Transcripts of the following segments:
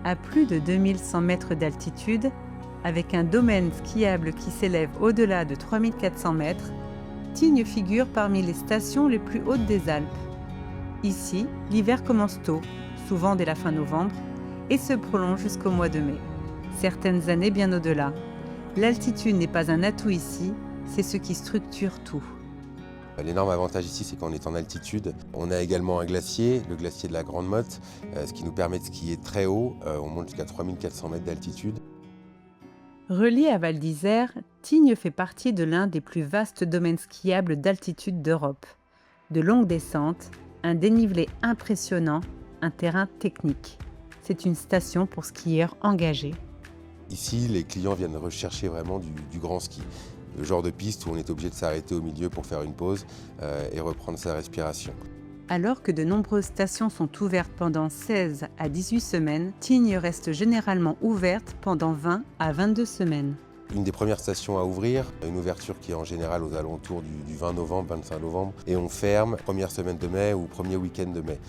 À plus de 2100 mètres d'altitude, avec un domaine skiable qui s'élève au-delà de 3400 mètres, Tignes figure parmi les stations les plus hautes des Alpes. Ici, l'hiver commence tôt, souvent dès la fin novembre, et se prolonge jusqu'au mois de mai. Certaines années bien au-delà. L'altitude n'est pas un atout ici, c'est ce qui structure tout. L'énorme avantage ici, c'est qu'en est en altitude. On a également un glacier, le glacier de la Grande Motte, ce qui nous permet de skier très haut. On monte jusqu'à 3400 mètres d'altitude. Relié à Val d'Isère, Tignes fait partie de l'un des plus vastes domaines skiables d'altitude d'Europe. De longues descentes, un dénivelé impressionnant, un terrain technique. C'est une station pour skieurs engagés. Ici, les clients viennent rechercher vraiment du grand ski. Le genre de piste où on est obligé de s'arrêter au milieu pour faire une pause et reprendre sa respiration. Alors que de nombreuses stations sont ouvertes pendant 16 à 18 semaines, Tignes reste généralement ouverte pendant 20 à 22 semaines. Une des premières stations à ouvrir, une ouverture qui est en général aux alentours du 20 novembre, 25 novembre, et on ferme première semaine de mai ou premier week-end de mai,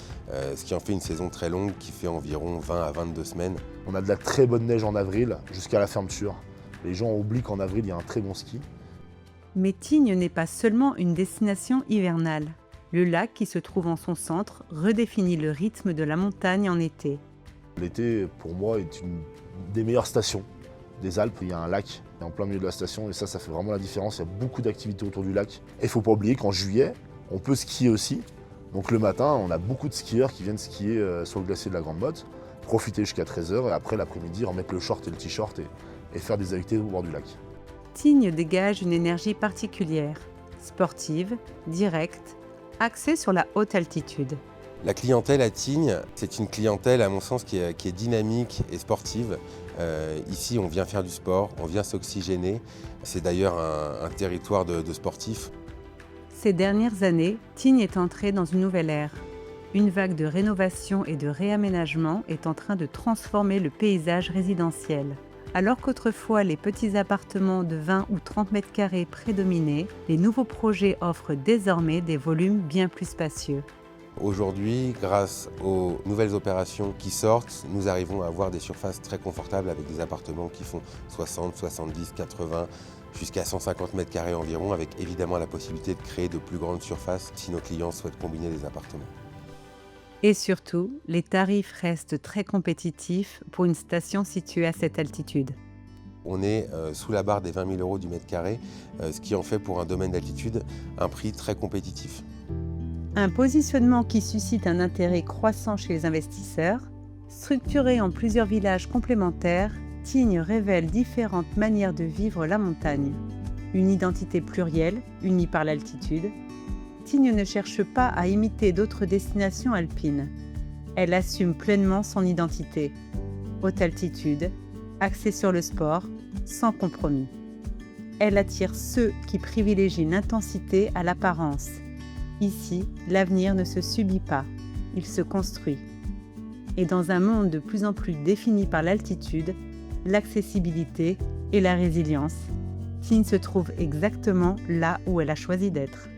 ce qui en fait une saison très longue qui fait environ 20 à 22 semaines. On a de la très bonne neige en avril jusqu'à la fermeture. Les gens oublient qu'en avril, il y a un très bon ski. Mais Tignes n'est pas seulement une destination hivernale. Le lac qui se trouve en son centre redéfinit le rythme de la montagne en été. L'été, pour moi, est une des meilleures stations des Alpes. Il y a un lac en plein milieu de la station et ça fait vraiment la différence. Il y a beaucoup d'activités autour du lac. Et il ne faut pas oublier qu'en juillet, on peut skier aussi. Donc le matin, on a beaucoup de skieurs qui viennent skier sur le glacier de la Grande Motte, profiter jusqu'à 13h et après l'après-midi, remettre le short et le t-shirt et faire des activités au bord du lac. Tignes dégage une énergie particulière, sportive, directe, axée sur la haute altitude. La clientèle à Tignes, c'est une clientèle à mon sens qui est dynamique et sportive. Ici, on vient faire du sport, on vient s'oxygéner. C'est d'ailleurs un territoire de sportifs. Ces dernières années, Tignes est entrée dans une nouvelle ère. Une vague de rénovation et de réaménagement est en train de transformer le paysage résidentiel. Alors qu'autrefois les petits appartements de 20 ou 30 mètres carrés prédominaient, les nouveaux projets offrent désormais des volumes bien plus spacieux. Aujourd'hui, grâce aux nouvelles opérations qui sortent, nous arrivons à avoir des surfaces très confortables avec des appartements qui font 60, 70, 80, jusqu'à 150 mètres carrés environ, avec évidemment la possibilité de créer de plus grandes surfaces si nos clients souhaitent combiner des appartements. Et surtout, les tarifs restent très compétitifs pour une station située à cette altitude. On est sous la barre des 20 000 euros du mètre carré, ce qui en fait pour un domaine d'altitude un prix très compétitif. Un positionnement qui suscite un intérêt croissant chez les investisseurs. Structuré en plusieurs villages complémentaires, Tignes révèle différentes manières de vivre la montagne. Une identité plurielle, unie par l'altitude. Tignes ne cherche pas à imiter d'autres destinations alpines. Elle assume pleinement son identité. Haute altitude, axée sur le sport, sans compromis. Elle attire ceux qui privilégient l'intensité à l'apparence. Ici, l'avenir ne se subit pas, il se construit. Et dans un monde de plus en plus défini par l'altitude, l'accessibilité et la résilience, Tignes se trouve exactement là où elle a choisi d'être.